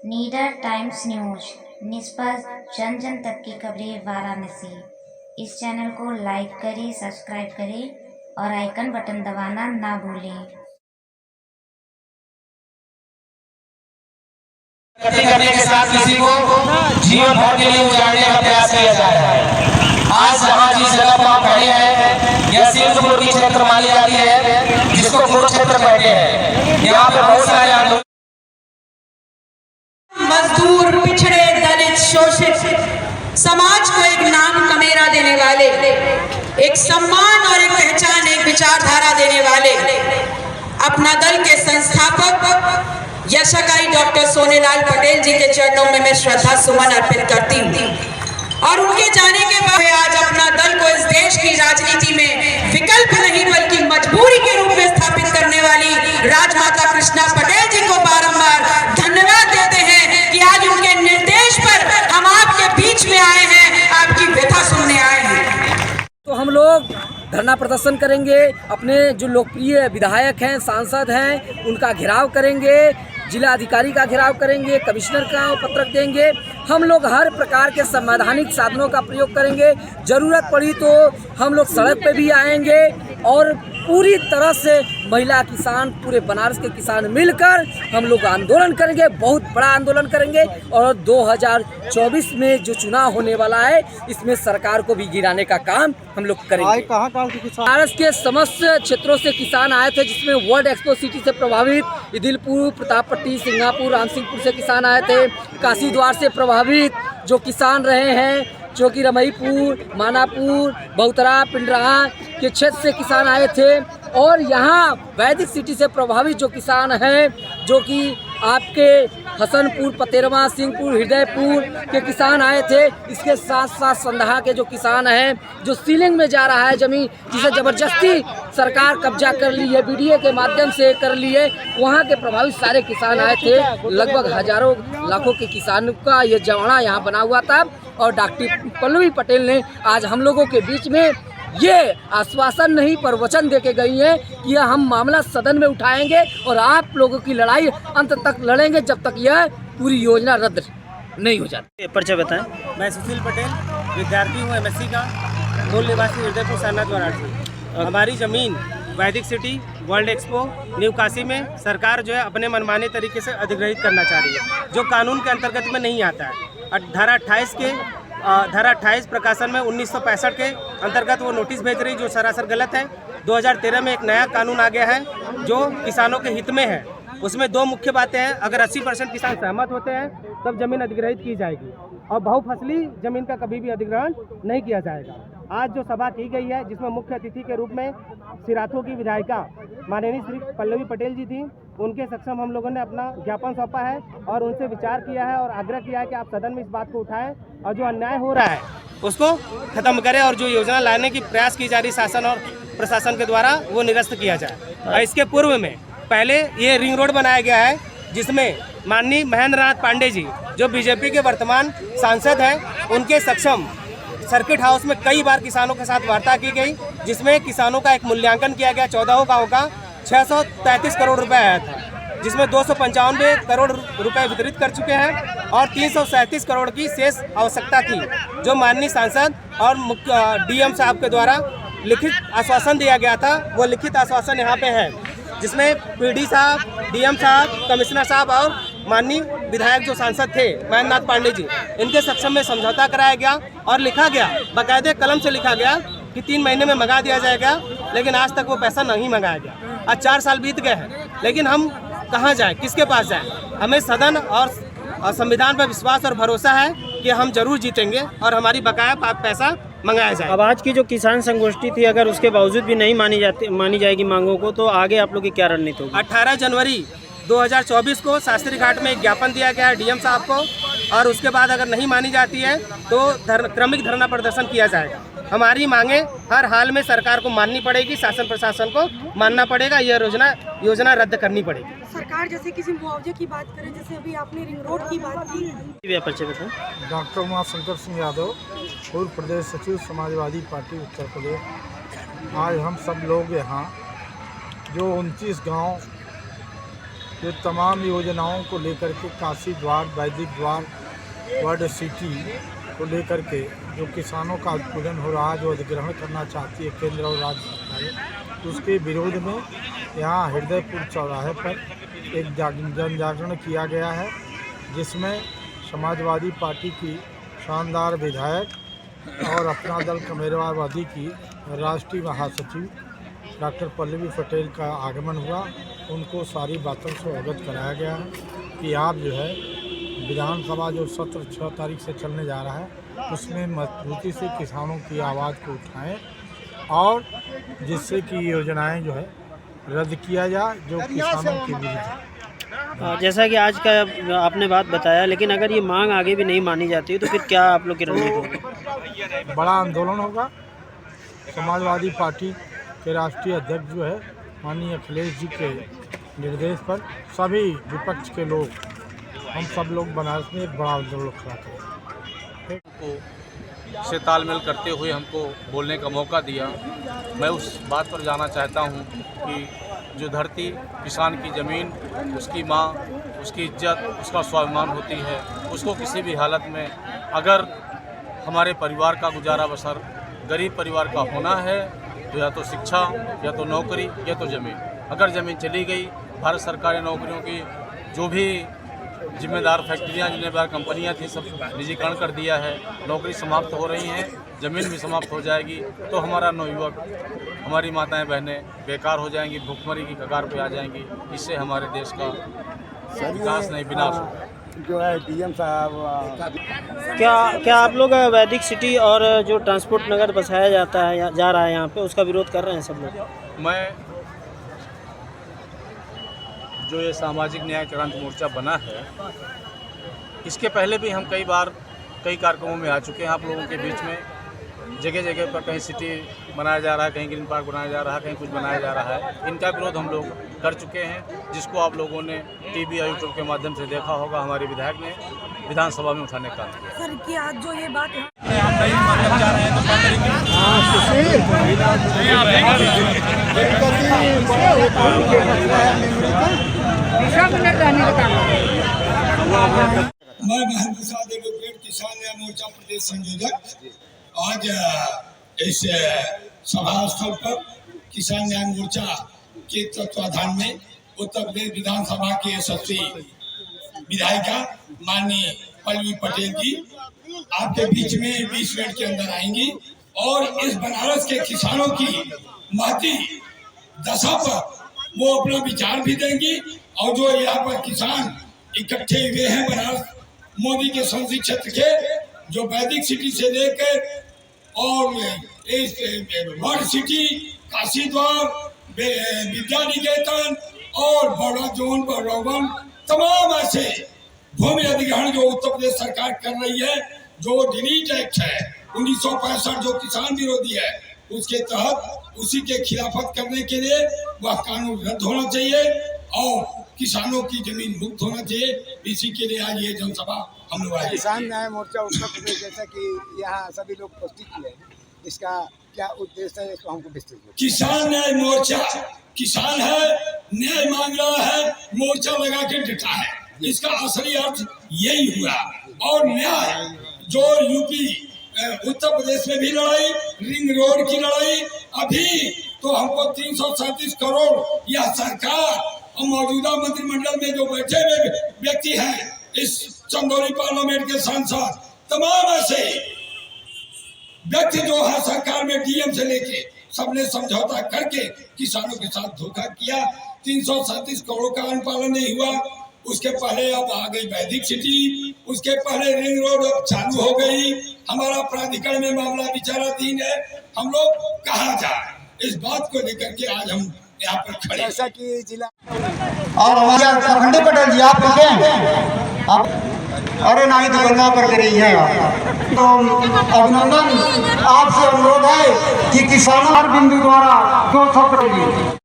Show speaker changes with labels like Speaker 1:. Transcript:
Speaker 1: नीडर times news, निष्पक्ष जन जन तक की खबरें वाराणसी। इस चैनल को लाइक करें, सब्सक्राइब करें और आइकन बटन दबाना ना भूलें।
Speaker 2: करने के साथ किसी को जीवन भर के लिए उजाड़ने का प्रयास किया जा रहा है। आज जहाँ जिस जगह पर हम खड़े हैं, यह सिंहपुर की क्षेत्र मानी जाती है, जिसको कुरुक्षेत्र कहते हैं। यहाँ पे बहुत सारे आंदोलन,
Speaker 3: मजदूर, पिछड़े, दलित, शोषित समाज को एक नाम कमेरा देने वाले, एक सम्मान और एक पहचान, एक विचारधारा देने वाले अपना दल के संस्थापक यशगाई डॉक्टर सोनेलाल पटेल जी के चरणों में मैं श्रद्धा सुमन अर्पित करती हूँ। और उनके जाने के बाद आज अपना दल को इस देश की राजनीति में विकल्प नहीं बल्कि मजबूरी के रूप में स्थापित करने वाली राजमाता कृष्णा पटेल जी को बारंबार धन्यवाद देते हैं कि आज उनके निर्देश पर हम आपके बीच में आए हैं, आपकी व्यथा सुनने आए हैं।
Speaker 4: तो हम लोग धरना प्रदर्शन करेंगे, अपने जो लोकप्रिय विधायक हैं, सांसद हैं, उनका घेराव करेंगे, जिला अधिकारी का घेराव करेंगे, कमिश्नर का पत्रक देंगे। हम लोग हर प्रकार के संवैधानिक साधनों का प्रयोग करेंगे। ज़रूरत पड़ी तो हम लोग सड़क पे भी आएंगे और पूरी तरह से महिला किसान, पूरे बनारस के किसान मिलकर हम लोग आंदोलन करेंगे, बहुत बड़ा आंदोलन करेंगे। और 2024 में जो चुनाव होने वाला है, इसमें सरकार को भी गिराने का काम हम लोग करेंगे।
Speaker 5: कहाँ के किसान?
Speaker 4: बनारस के समस्त क्षेत्रों से किसान आए थे, जिसमें वर्ल्ड एक्सपो सिटी से प्रभावित इदिलपुर, प्रतापपट्टी, सिंगापुर, रामसिंहपुर से किसान आए थे। काशी द्वार से प्रभावित जो किसान रहे हैं, जो कि रमईपुर, मानापुर, बहुतरा, पिंडरा के क्षेत्र से किसान आए थे। और यहाँ वैदिक सिटी से प्रभावित जो किसान हैं, जो कि आपके हसनपुर, पतेरवा, सिंहपुर, हृदयपुर के किसान आए थे। इसके साथ साथ संदहा के जो किसान हैं, जो सीलिंग में जा रहा है ज़मीन, जिसे ज़बरदस्ती सरकार कब्जा कर ली है, बीडीए के माध्यम से कर ली है, वहाँ के प्रभावित सारे किसान आए थे। लगभग हजारों लाखों के किसानों का ये जमाना यहाँ बना हुआ था। और डॉक्टर पल्लवी पटेल ने आज हम लोगों के बीच में ये आश्वासन नहीं पर वचन देके गई हैं कि हम मामला सदन में उठाएंगे और आप लोगों की लड़ाई अंत तक लड़ेंगे, जब तक यह पूरी योजना रद्द नहीं हो जाती।
Speaker 5: परिचय बताएं।
Speaker 6: मैं सुशील पटेल, विद्यार्थी हूँ एमएससी का, मूल निवासी हृदयपुर सारनाथ वाराणसी। हमारी ज़मीन वैदिक city, world expo, new Kashi में सरकार जो है अपने मनमाने तरीके से अधिग्रहित करना चाह रही है, जो कानून के अंतर्गत में नहीं आता है। धारा 28 प्रकाशन में 1965 के अंतर्गत वो नोटिस भेज रही, जो सरासर गलत है। 2013 में एक नया कानून आ गया है जो किसानों के हित में है। उसमें दो मुख्य बातें हैं। अगर 80% किसान सहमत होते हैं तब जमीन अधिग्रहित की जाएगी, और बहुफसली जमीन का कभी भी अधिग्रहण नहीं किया जाएगा। आज जो सभा की गई है, जिसमें मुख्य अतिथि के रूप में सिराथू की विधायिका माननीय श्री पल्लवी पटेल जी थी, उनके सक्षम हम लोगों ने अपना ज्ञापन सौंपा है और उनसे विचार किया है और आग्रह किया है कि आप सदन में इस बात को उठाएं और जो अन्याय हो रहा है उसको खत्म करें, और जो योजना लाने की प्रयास की जा रही शासन और प्रशासन के द्वारा वो निरस्त किया जाए। और इसके पूर्व में पहले ये रिंग रोड बनाया गया है, जिसमें माननीय महेंद्र नाथ पांडे जी, जो बीजेपी के वर्तमान सांसद हैं, उनके सक्षम सर्किट हाउस में कई बार किसानों के साथ वार्ता की गई, जिसमें किसानों का एक मूल्यांकन किया गया। 14 गाँव का 633 करोड़ रुपए आया था, जिसमें 295 करोड़ रुपए वितरित कर चुके हैं और 337 करोड़ की शेष आवश्यकता थी, जो माननीय सांसद और मुख्य डीएम साहब के द्वारा लिखित आश्वासन दिया गया था। वो लिखित आश्वासन यहाँ पे है, जिसमें पीडी साहब, डीएम साहब, कमिश्नर साहब और माननीय विधायक जो सांसद थे महेंद्र नाथ पांडे जी, इनके सक्षम में समझौता कराया गया और लिखा गया, बाकायदे कलम से लिखा गया कि 3 महीने में मंगा दिया जाएगा। लेकिन आज तक वो पैसा नहीं मंगाया गया। आज 4 साल बीत गए हैं, लेकिन हम कहाँ जाएं, किसके पास जाएं? हमें सदन और संविधान पर विश्वास और भरोसा है कि हम जरूर जीतेंगे और हमारी बकाया पैसा मंगाया जाए।
Speaker 5: अब आज की जो किसान संगोष्ठी थी, अगर उसके बावजूद भी नहीं मानी जाएगी मांगों को, तो आगे आप लोग की क्या रणनीति होगी?
Speaker 6: 18 जनवरी 2024 को शास्त्री घाट में एक ज्ञापन दिया गया है डीएम साहब को, और उसके बाद अगर नहीं मानी जाती है तो क्रमिक धरना प्रदर्शन किया जाएगा। हमारी मांगे हर हाल में सरकार को माननी पड़ेगी, शासन प्रशासन को मानना पड़ेगा, यह योजना रद्द करनी पड़ेगी।
Speaker 7: सरकार जैसे किसी मुआवजे की बात करें, जैसे अभी आपने रिंग रोड की बात की।
Speaker 5: परिचय बताएं।
Speaker 8: डॉक्टर उमाशंकर सिंह यादव, पूर्व प्रदेश सचिव समाजवादी पार्टी उत्तर प्रदेश। आज हम सब लोग यहाँ जो 29 गांव ये तमाम योजनाओं को लेकर के काशी द्वार, वैदिक द्वार, वर्ल्ड सिटी को लेकर के जो किसानों का उत्पीड़न हो रहा है, जो अधिग्रहण करना चाहती है केंद्र और राज्य सरकारें, उसके विरोध में यहाँ हृदयपुर चौराहे पर एक जन जागरण किया गया है, जिसमें समाजवादी पार्टी की शानदार विधायक और अपना दल कमेरवादी की राष्ट्रीय महासचिव डॉक्टर पल्लवी पटेल का आगमन हुआ। उनको सारी बातों से अवगत कराया गया है कि आप जो है विधानसभा जो सत्र 6 तारीख से चलने जा रहा है, उसमें मजबूती से किसानों की आवाज़ को उठाएं और जिससे कि योजनाएं जो है रद्द किया जाए जो किसानों के विरुद्ध है।
Speaker 5: जैसा कि आज का आपने बात बताया, लेकिन अगर ये मांग आगे भी नहीं मानी जाती है तो फिर क्या आप लोग की रणनीति होगी?
Speaker 8: बड़ा आंदोलन होगा। समाजवादी पार्टी के राष्ट्रीय अध्यक्ष जो है माननीय अखिलेश जी के निर्देश पर सभी विपक्ष के लोग, हम सब लोग बनारस में एक बड़ा आंदोलन खड़ा करें
Speaker 9: से तालमेल करते हुए हमको बोलने का मौका दिया। मैं उस बात पर जाना चाहता हूं कि जो धरती, किसान की ज़मीन, उसकी माँ, उसकी इज्जत, उसका स्वाभिमान होती है, उसको किसी भी हालत में अगर हमारे परिवार का गुजारा बसर गरीब परिवार का होना है तो या तो शिक्षा, या तो नौकरी, या तो ज़मीन। अगर ज़मीन चली गई, भारत सरकार ने नौकरियों की जो भी जिम्मेदार फैक्ट्रियाँ, जिम्मेदार कंपनियां थी, सब निजीकरण कर दिया है। नौकरी समाप्त हो रही हैं, ज़मीन भी समाप्त हो जाएगी, तो हमारा नवयुवक, हमारी माताएं बहनें बेकार हो जाएंगी, भुखमरी की कगार पे आ जाएंगी। इससे हमारे देश का विकास नहीं, विनाश होगा।
Speaker 10: जो है डीएम साहब,
Speaker 5: क्या आप लोग वैदिक सिटी और जो ट्रांसपोर्ट नगर बसाया जाता है, जा रहा है यहाँ पे, उसका विरोध कर रहे हैं सब लोग?
Speaker 9: मैं जो ये सामाजिक न्याय क्रांति मोर्चा बना है, इसके पहले भी हम कई बार कई कार्यक्रमों में आ चुके हैं आप लोगों के बीच में। जगह जगह पर कहीं सिटी बनाया जा रहा है, कहीं ग्रीन पार्क बनाया जा रहा है, कहीं कुछ बनाया जा रहा है। इनका विरोध हम लोग कर चुके हैं, जिसको आप लोगों ने टीवी या यूट्यूब के माध्यम से देखा होगा। हमारे विधायक ने विधानसभा में उठाने का
Speaker 7: सर कि आज जो ये बात है
Speaker 9: जा रहे हैं
Speaker 10: मैं महल प्रसाद एडवोकेट, किसान न्याय मोर्चा प्रदेश संयोजक, आज इस सभा स्थल पर किसान न्याय मोर्चा के तत्वाधान में उत्तर प्रदेश विधानसभा के यशस्वी विधायिका माननीय पल्लवी पटेल जी आपके बीच में 20 मिनट के अंदर आएंगी और इस बनारस के किसानों की महती दशा पर वो अपना विचार भी देंगी। और जो यहाँ पर किसान इकट्ठे हुए हैं बनारस मोदी के संसदीय क्षेत्र के, जो वैदिक सिटी से लेकर और इस वर्ल्ड सिटी, काशी द्वार, विद्या निकेतन और बड़ा जोन, बड़ौवन, तमाम ऐसे भूमि अधिग्रहण जो उत्तर प्रदेश सरकार कर रही है, जो डिलीट एक्ट है 1965 जो किसान विरोधी है, उसके तहत उसी के खिलाफत करने के लिए वह कानून रद्द होना चाहिए और किसानों की जमीन मुक्त होना चाहिए। इसी के लिए आज ये जनसभा हम लोग आए। किसान न्याय मोर्चा उत्तर प्रदेश, जैसा कि यहाँ सभी लोग उपस्थित हुए, इसका क्या उद्देश्य है, इसको हमको विस्तृत करें। किसान न्याय मोर्चा किसान है, न्याय मांग रहा है, मोर्चा लगा के डटा है, इसका असली अर्थ यही हुआ। और न्याय जो यूपी उत्तर प्रदेश में भी लड़ाई, रिंग रोड की लड़ाई, अभी तो हमको 337 करोड़ यह सरकार और मौजूदा मंत्रिमंडल में जो बैठे हुए व्यक्ति हैं, इस चंदौली पार्लियामेंट के सांसद, तमाम ऐसे व्यक्ति जो है सरकार में डीएम से लेके सबने समझौता करके किसानों के साथ धोखा किया। 337 करोड़ का अनुपालन नहीं हुआ। उसके पहले अब आ गई वैदिक सिटी, उसके पहले रिंग रोड अब चालू हो गई। हमारा प्राधिकरण में मामला विचाराधीन है, हम लोग कहाँ जाए, इस बात को लेकर के आज हम यहाँ पर खड़े।
Speaker 11: जैसा कि जिला और हमारे प्रखंडी पटेल जी आप रुके आप, अरे नहीं तो गंगा पर रही है तो अभिनंदन। आपसे अनुरोध है कि किसानों हर बिंदु द्वारा 200 करेंगे।